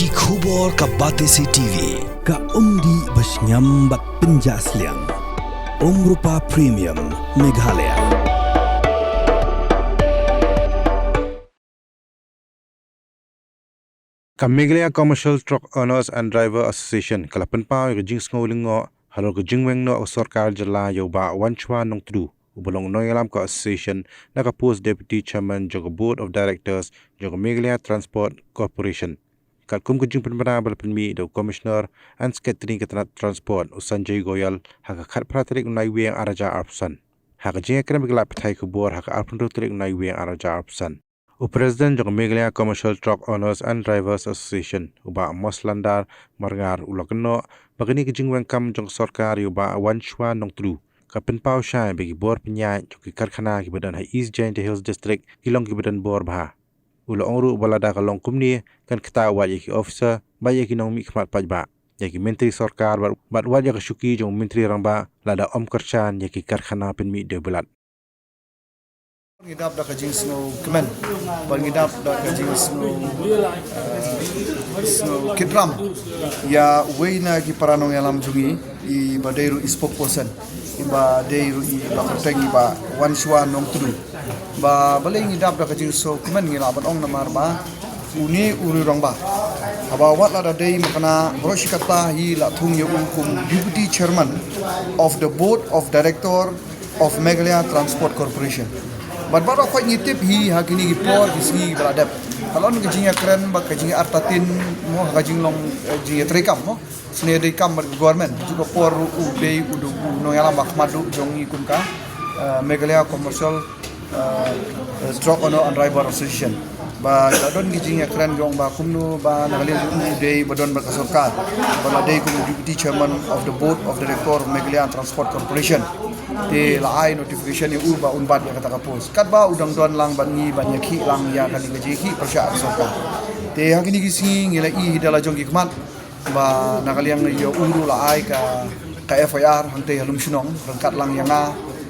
Ki khubor ka Batesi TV. Ka umdi basnyam bak penjaslian. Rupa Premium Meghalaya. Meghalaya Commercial Truck Owners and Driver Association kalapan pa yung jing sngolingo halo ko jingweng no sarkar jala yo ba wanchwa nong tru ubolong no yalam ko association naka-post deputy chairman jogo board of directors jogo Meghalaya Transport Corporation kalkum ko jing penpana balpenmi do commissioner and secretary katanat transport Sanjay Goyal haka khat pratrik nai weng araja arpsan haka jing akram gala pathai ko bor haka arpun trik nai weng araja arpsan President Jog Meghalaya Commercial Truck Owners and Drivers Association uba Moslandar Margar ulokno bagini kijingweng kam jong sarkar uba wanchwa nong tru kapen pau shai bagi bor penya joki karkhana ki badan hai East Giant Hills District kilong ki badan bor bha ulo ongru balada kalong kumni kan kata wa yaki officer ba yaki nong mi khmat pajba yaki menteri sarkar bat wa yaki shuki jong menteri rangba lada om karchan yaki karkhana pen mi de bulat Ngidap dah kajing snow kemen, ngidap dah kajing snow kidram, ya wena ki paranong yalam jungi I badairu spokesperson, badairu I bakateng ba wanshwa nong tudu, ba balai ngidap dah kajing snow kemen ngilaban ong namar ba uni uri rong ba, abawat lah dah day makana broshikata hi la thung yo kum deputy chairman of the board of director of Meghalaya Transport Corporation. Baru kau ngitip hi hakini gipor hisgi beradab. Kalau ni kajing keren, bak kajing artatin, mo kajing long kajing terekam, mo seni terekam government juga por udai udu noyalam bak madu jong ikun ka Meghalaya Commercial Truck Owner and Driver Association. Ba dadon kajing keren jong ba kumnu ba nagalin udai badon berkasorkan. Ba day kum deputy chairman of the board of director of Meghalaya Transport Corporation. Di laai notification yang uba unbat yang kata kapus. Kat ba udang don lang bangi banyak ki lang ya kali gaji persya soka. Di hakini kisi ngila I hidala jong hikmat ba nakaliang yo uru laai ka FIR hangte halum sinong rangkat lang yang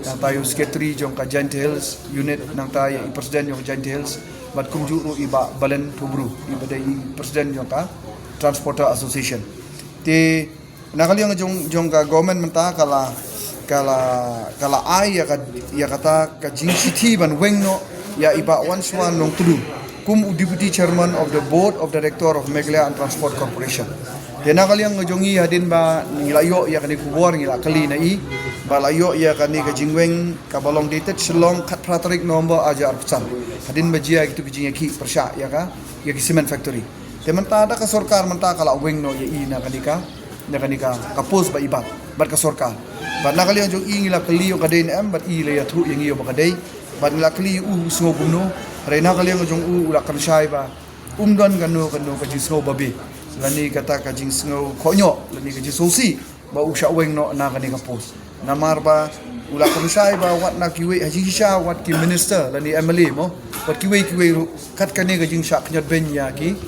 yang tayo secretary jong ka Giant Hills unit nang tayo presiden jong Giant Hills bat kumjuru iba balen pubru iba dai presiden jong ka Transporter Association. Di nakaliang jong ka government menta kala ai ya kata kajing city ban wengno ya iba wanswan nong tudu kum deputy chairman of the board of director of Meghalaya Transport Corporation dena kali yang ngejongi hadin ba ngilayo ya kani kubor ngila kali nai ba layo ya kani kajing weng kabalong dated selong kat pratrik nomor aja arpsan hadin bajia gitu kajing ki persya ya ka ya ki cement factory tementa ada ka sarkar menta kala wengno ya ina kanika kapos ba ibat bat ka sarkar bat nakali ang jong ingila kaliyo kadain bat ila ya thu yang iyo bakadai bat ngila kaliyo snobumno ray nakali ang jong ula kan syai ba umdon kanu kajing snow babi lani kata kajing snow konyo lani kajing sosi ba usha weng no na kanika pos namar ba ula kan syai ba wat na kiwe haji sha wat ki minister lani MLA mo wat kiwe kat kani kajing sha knyat ben ya ki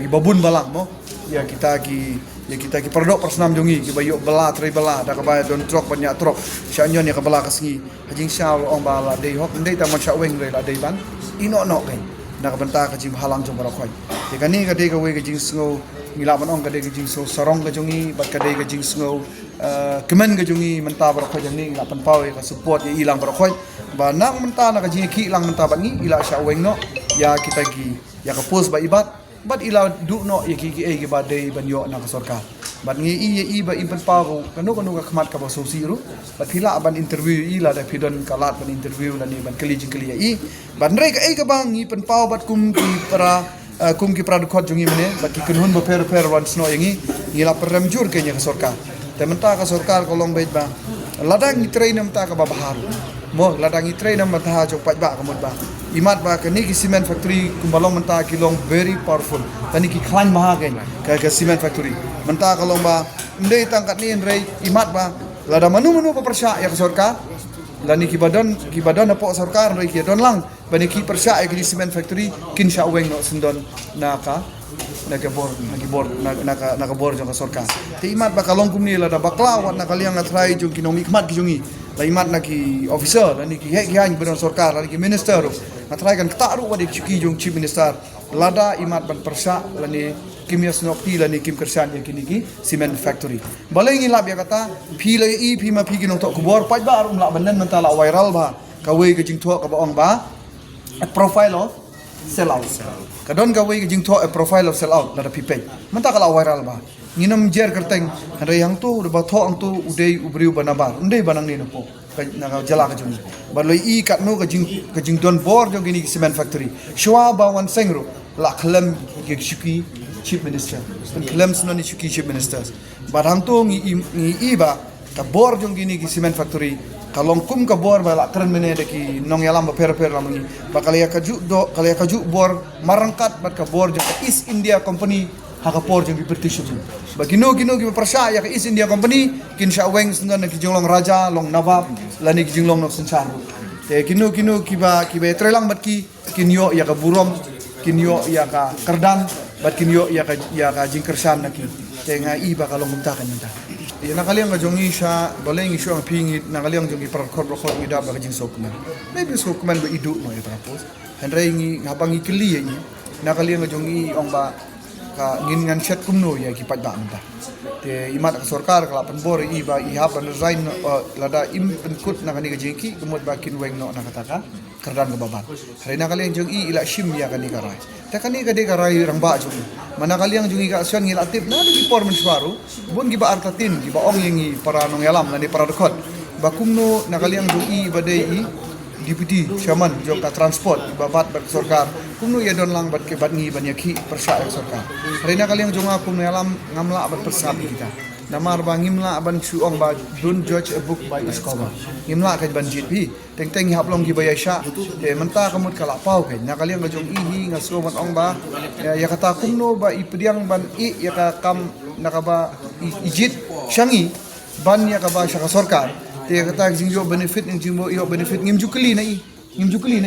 babun balang mo ya kita ki perdok persnam jongi ki bayo bela tri bela da ka bayar don truk banyak truk syanyon ya ka bela kasngi hajing syaw ong bala dei hok ndei ta macha weng re la dei ban ino no kan da ka benta ka jim halang jong barakoi de kani ka dei ka we ka jing sngo ngila ban ong ka dei ka jing so sarong ka jongi bat ka dei ka jing sngo kemen ka jongi menta barakoi jang ni ngila pan pau ka support ya ilang barakoi ba nang menta na ka jing ki ilang menta ban ni ila sya weng no ya kita gi ya ka pos ba ibat bat ila du no yaki ki ba dei banyo na ka sarkar bat ngi i ba impan pago kanu ka khmat ka ba sosiru bat hila ban interview ila da pidon kalat ban interview la ni ban kali i ban rei ka ba ngi pan pau bat kum ki pra khot jungi mene bat ki kunhun ba per wan sno yangi ngila perem jur ke nya ka sarkar tementa ka sarkar kolong bait ba ladang ni train namta ka ba bahar mo ladang i train nam ta jok pat ba ka mod ba imat ba kani ki cement factory kumbalong menta kilong very powerful tani ki klan maha ka cement factory menta kalong ba ndei tangkat ni rei imat ba lada manu pa persya ya ka sarkar lani ki badan na po sarkar rei ki don lang bani ki persya ya ki cement factory kin sya weng no sendon na bor jong ka sarkar ti imat ba kalong kumni lada bakla wat na kaliang na try jong kinomi kmat ki jongi laimat na ki officer lani ki hek yang beron sarkar lani ki minister na try kan kta ru wa de ki jong chief minister lada imat ban persa lani kimia snokti lani kim kersan yang kini ki cement factory balai ngi lab ya kata phi le i phi ma phi ki nong tok kubor pai ba rum la banan mentala viral ba kawe ke jing tho ka ba ong ba a profile of sell out kadon kawe ke jing tho a profile of sell out la pi pe menta kala viral ba nginam jer kerteng hare yang tu ba tho ang tu udei ubriu banabar undei banang ni nopo na jala ka jung baloi i kat no ka jing don bor jong kini cement factory shwa ba wan sengro la khlem ke shuki chief minister khlem sno ni shuki chief ministers barang tu ngi ba ka bor jong gini ki cement factory kalong kum ka bor ba la kren mene de ki nong yalam ba per lam ni ba kalaya kaju bor marangkat bat ka bor jong ka East India Company haka por jong ki British tu ba gino ki persya ya ka East India Company kin sha weng sno na ki jonglong raja long nawab lani ki jonglong no senchar te gino ki ba trelang bat ki kinyo ya ka burom kinyo ya ka kerdan bat kinyo ya ka jingkersan naki tenga iba kalong muntakan nta ya nakaliang ka jongi sha baleng isu ang pingit nakaliang jongi perkor ngi da ba jing sokman maybe sokman ba idu no ya tapos henry ngi habang ikli ni nakaliang ka jongi ong ba ka ngin ngan chat kumno ya ki padda nta te imat ka sarkar kala penbor iba iha ban resign lada im penkut nakani ka jingki kemut bakin weng no nakataka kerdan ke babat hari nakaliang jongi ila shim ya kani karai ta kani ka de karai ramba jongi mana kaliang jongi ka asan ngil atip na di por mensuaru bon gi ba artatin gi ba ong yengi para nong yalam na di para dekot ba kumno nakaliang jongi badai i deputy chairman jong ka transport babat ber sarkar kumno ya don lang bat ke bat ngi ban yakhi persya sarkar hari nakaliang jonga kumno yalam ngamla bat persab kita namar ba ngimla ban suong ba don't judge a book by its cover ngimla ka ban jit bi teng haplong gi bayasha menta kamut kala pau ke nakaliang ga jong ihi ngaso man ong ba ya kata kumno ba ipdiang ban i ya ka kam nakaba ijit shangi ban ya ka ba sha sarkar te kata jingyo benefit ng jingbo iyo benefit ngim jukli na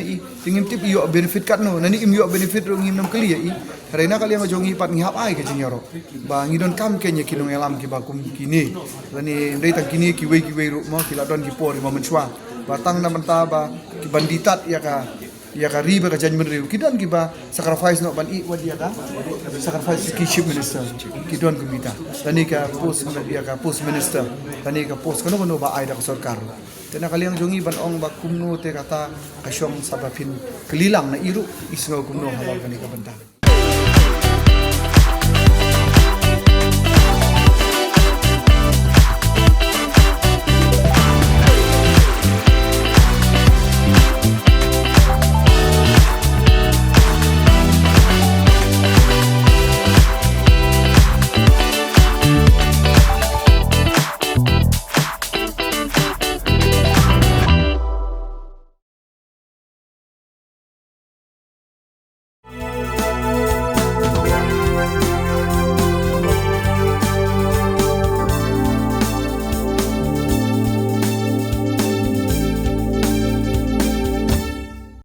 i tingim tip iyo benefit kat no nani im iyo benefit ro ngim nam kali i karena kali ang jongi pat ngihap ai ke jinyoro ba ngidon kam kenya kinong elam ki ba kum kini lani ndai tak kini ki wei ro mo kila don ki por mo menchwa batang na menta ba ki banditat ya ka riba ka janmen riu kidan ki ba sacrifice no ban i wadi ka sacrifice ki chief minister kidon kumita tani ka post minister tani ka post kono ba ai da ka sarkar tena kaliang jongi ban ong ba kumno te kata kasyong sabapin kelilang na iru isngaw kumno halal kani ka bantang